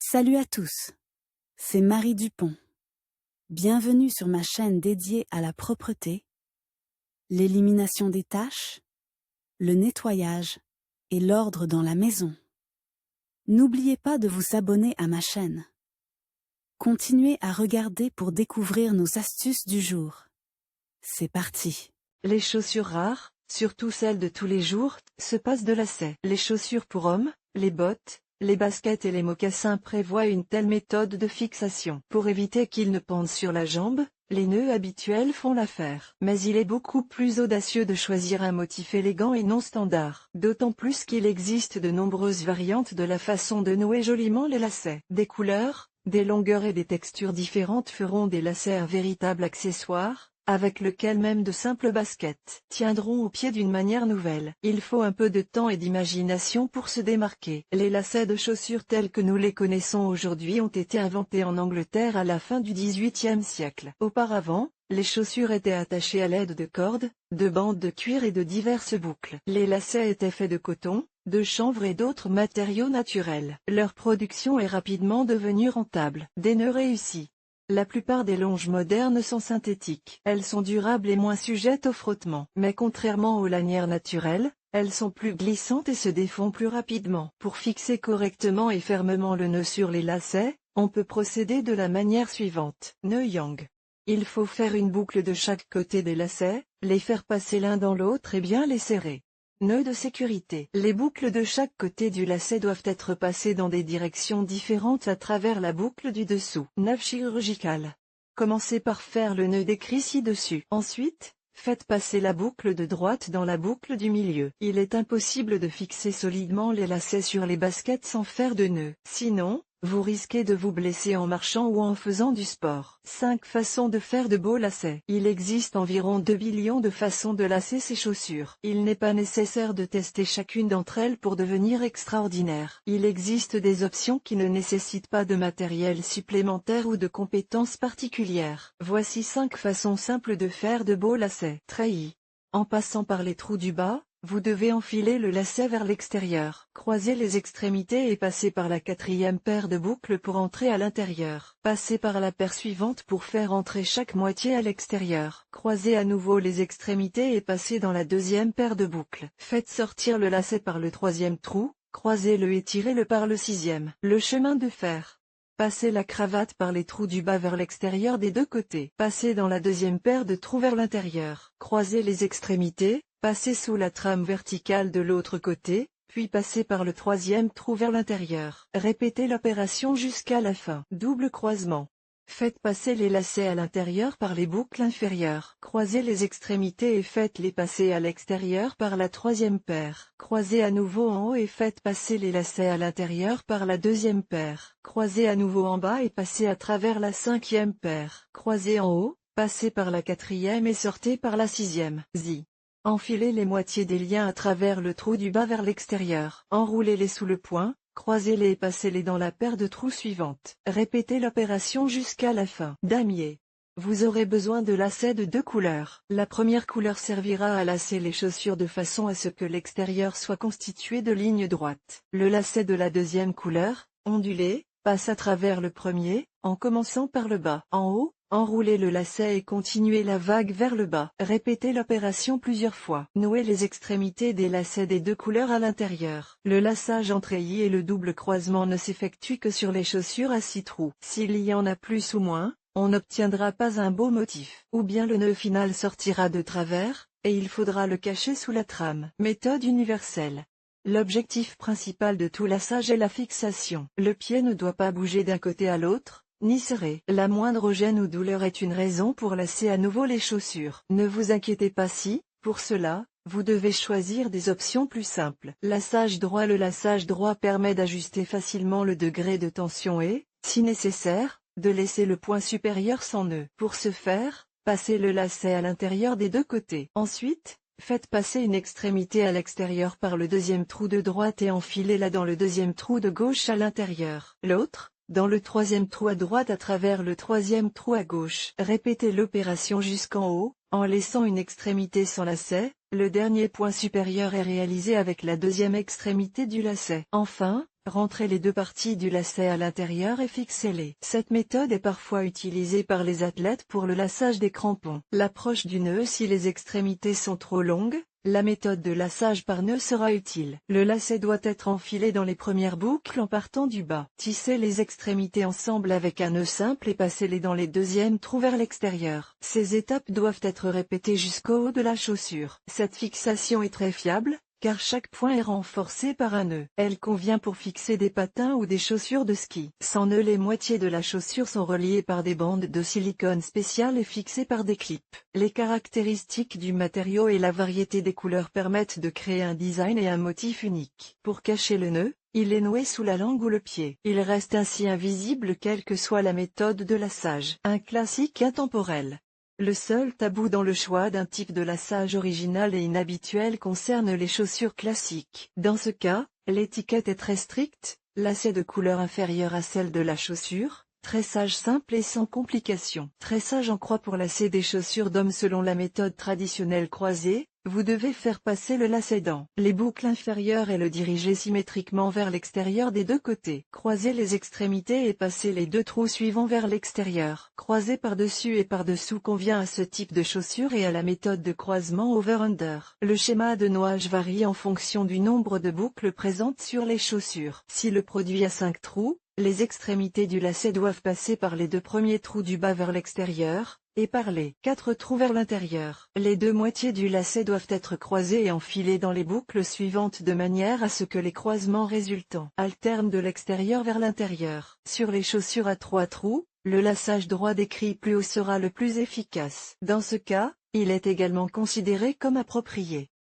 Salut à tous, c'est Marie Dupont. Bienvenue sur ma chaîne dédiée à la propreté, l'élimination des taches, le nettoyage et l'ordre dans la maison. N'oubliez pas de vous abonner à ma chaîne. Continuez à regarder pour découvrir nos astuces du jour. C'est parti. Les chaussures rares, surtout celles de tous les jours, se passent de lacets. Les chaussures pour hommes, les bottes, les baskets et les mocassins prévoient une telle méthode de fixation. Pour éviter qu'ils ne pendent sur la jambe, les nœuds habituels font l'affaire. Mais il est beaucoup plus audacieux de choisir un motif élégant et non standard. D'autant plus qu'il existe de nombreuses variantes de la façon de nouer joliment les lacets. Des couleurs, des longueurs et des textures différentes feront des lacets un véritable accessoire, avec lequel même de simples baskets tiendront au pied d'une manière nouvelle. Il faut un peu de temps et d'imagination pour se démarquer. Les lacets de chaussures tels que nous les connaissons aujourd'hui ont été inventés en Angleterre à la fin du XVIIIe siècle. Auparavant, les chaussures étaient attachées à l'aide de cordes, de bandes de cuir et de diverses boucles. Les lacets étaient faits de coton, de chanvre et d'autres matériaux naturels. Leur production est rapidement devenue rentable. Des nœuds réussis. La plupart des longes modernes sont synthétiques. Elles sont durables et moins sujettes au frottement. Mais contrairement aux lanières naturelles, elles sont plus glissantes et se défont plus rapidement. Pour fixer correctement et fermement le nœud sur les lacets, on peut procéder de la manière suivante. Nœud yang. Il faut faire une boucle de chaque côté des lacets, les faire passer l'un dans l'autre et bien les serrer. Nœud de sécurité. Les boucles de chaque côté du lacet doivent être passées dans des directions différentes à travers la boucle du dessous. Nœud chirurgical. Commencez par faire le nœud décrit ci-dessus. Ensuite, faites passer la boucle de droite dans la boucle du milieu. Il est impossible de fixer solidement les lacets sur les baskets sans faire de nœud. Sinon, vous risquez de vous blesser en marchant ou en faisant du sport. 5 façons de faire de beaux lacets. Il existe environ 2 billions de façons de lacer ces chaussures. Il n'est pas nécessaire de tester chacune d'entre elles pour devenir extraordinaire. Il existe des options qui ne nécessitent pas de matériel supplémentaire ou de compétences particulières. Voici 5 façons simples de faire de beaux lacets. Treillis. En passant par les trous du bas, vous devez enfiler le lacet vers l'extérieur. Croisez les extrémités et passez par la 4e paire de boucles pour entrer à l'intérieur. Passez par la paire suivante pour faire entrer chaque moitié à l'extérieur. Croisez à nouveau les extrémités et passez dans la 2e paire de boucles. Faites sortir le lacet par le 3e trou, croisez-le et tirez-le par le 6e. Le chemin de fer. Passez la cravate par les trous du bas vers l'extérieur des deux côtés. Passez dans la 2e paire de trous vers l'intérieur. Croisez les extrémités. Passez sous la trame verticale de l'autre côté, puis passez par le 3e trou vers l'intérieur. Répétez l'opération jusqu'à la fin. Double croisement. Faites passer les lacets à l'intérieur par les boucles inférieures. Croisez les extrémités et faites-les passer à l'extérieur par la 3e paire. Croisez à nouveau en haut et faites passer les lacets à l'intérieur par la 2e paire. Croisez à nouveau en bas et passez à travers la 5e paire. Croisez en haut, passez par la 4e et sortez par la 6e. Enfilez les moitiés des liens à travers le trou du bas vers l'extérieur. Enroulez-les sous le poing, croisez-les et passez-les dans la paire de trous suivante. Répétez l'opération jusqu'à la fin. Damier. Vous aurez besoin de lacets de 2 couleurs. La première couleur servira à lacer les chaussures de façon à ce que l'extérieur soit constitué de lignes droites. Le lacet de la 2e couleur, ondulé, passe à travers le premier, en commençant par le bas. En haut, enroulez le lacet et continuez la vague vers le bas. Répétez l'opération plusieurs fois. Nouez les extrémités des lacets des 2 couleurs à l'intérieur. Le laçage en treillis et le double croisement ne s'effectuent que sur les chaussures à 6 trous. S'il y en a plus ou moins, on n'obtiendra pas un beau motif. Ou bien le nœud final sortira de travers, et il faudra le cacher sous la trame. Méthode universelle. L'objectif principal de tout laçage est la fixation. Le pied ne doit pas bouger d'un côté à l'autre, ni serré. La moindre gêne ou douleur est une raison pour lasser à nouveau les chaussures. Ne vous inquiétez pas si, pour cela, vous devez choisir des options plus simples. Laçage droit. Le laçage droit permet d'ajuster facilement le degré de tension et, si nécessaire, de laisser le point supérieur sans nœud. Pour ce faire, passez le lacet à l'intérieur des 2 côtés. Ensuite, faites passer une extrémité à l'extérieur par le 2e trou de droite et enfilez-la dans le 2e trou de gauche à l'intérieur. L'autre, dans le troisième trou à droite à travers le troisième trou à gauche. Répétez l'opération jusqu'en haut, en laissant une extrémité sans lacet. Le dernier point supérieur est réalisé avec la deuxième extrémité du lacet. Enfin, rentrez les deux parties du lacet à l'intérieur et fixez-les. Cette méthode est parfois utilisée par les athlètes pour le laçage des crampons. L'approche du nœud si les extrémités sont trop longues. La méthode de laçage par nœud sera utile. Le lacet doit être enfilé dans les premières boucles en partant du bas. Tissez les extrémités ensemble avec un nœud simple et passez-les dans les deuxièmes trous vers l'extérieur. Ces étapes doivent être répétées jusqu'au haut de la chaussure. Cette fixation est très fiable, car chaque point est renforcé par un nœud. Elle convient pour fixer des patins ou des chaussures de ski. Sans nœud, les moitiés de la chaussure sont reliées par des bandes de silicone spéciales et fixées par des clips. Les caractéristiques du matériau et la variété des couleurs permettent de créer un design et un motif unique. Pour cacher le nœud, il est noué sous la langue ou le pied. Il reste ainsi invisible quelle que soit la méthode de laçage. Un classique intemporel. Le seul tabou dans le choix d'un type de laçage original et inhabituel concerne les chaussures classiques. Dans ce cas, l'étiquette est très stricte, lacet de couleur inférieure à celle de la chaussure, tressage simple et sans complications. Tressage en croix pour lacer des chaussures d'homme selon la méthode traditionnelle croisée. Vous devez faire passer le lacet dans les boucles inférieures et le diriger symétriquement vers l'extérieur des deux côtés. Croisez les extrémités et passez les deux trous suivants vers l'extérieur. Croiser par-dessus et par-dessous convient à ce type de chaussure et à la méthode de croisement over-under. Le schéma de nouage varie en fonction du nombre de boucles présentes sur les chaussures. Si le produit a 5 trous, les extrémités du lacet doivent passer par les deux premiers trous du bas vers l'extérieur, et par les 4 trous vers l'intérieur. Les deux moitiés du lacet doivent être croisées et enfilées dans les boucles suivantes de manière à ce que les croisements résultants alternent de l'extérieur vers l'intérieur. Sur les chaussures à 3 trous, le laçage droit décrit plus haut sera le plus efficace. Dans ce cas, il est également considéré comme approprié.